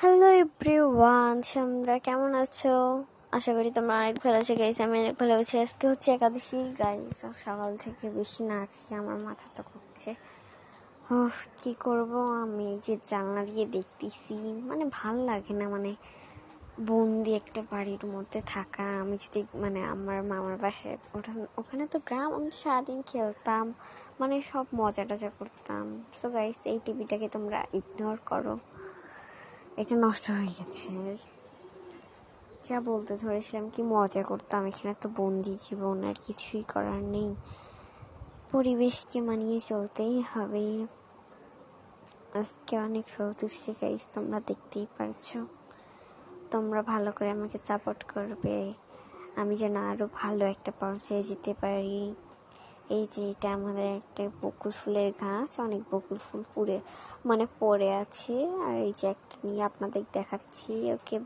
Hello everyone, তোমরা কেমন আছো? আশা করি তোমরা অনেক ভালো আছো গাইস। আমি অনেক ভালো আছি। আজকে হচ্ছে একাদশী গাইস, সকাল থেকে বেশি না খেয়ে আমার মাথা তো ঘুরছে। কি করব? আমি এই যে জানলা দিয়ে দেখতেছি, মানে ভাল লাগে না, মানে বন্দি একটা বাড়ির মধ্যে থাকা। আমি যদি আমার মামার বাসায় ওখানে তো গ্রাম, আমি তো সারাদিন খেলতাম, মানে সব মজা টজা করতাম। সো গাইস, এই টিভিটাকে তোমরা ইগনোর করো, এটা নষ্ট হয়ে গেছে। যা বলতে ধরেছিলাম, কি মজা করতাম, এখানে তো বন্দি জীবন, আর কিছুই করার নেই, পরিবেশকে মানিয়ে চলতেই হবে। আজকে অনেক রোদ উঠছে গাইস, তোমরা দেখতেই পারছো। তোমরা ভালো করে আমাকে সাপোর্ট করবে, আমি যেন আরো ভালো একটা পর্যায়ে যেতে পারি। এই যে এটা আমাদের একটা বকুল ফুলের গাছ, অনেক বকুল ফুল পড়ে আছে, আর এই যে একটা নিয়ে আপনাদের দেখাচ্ছি। ওকে।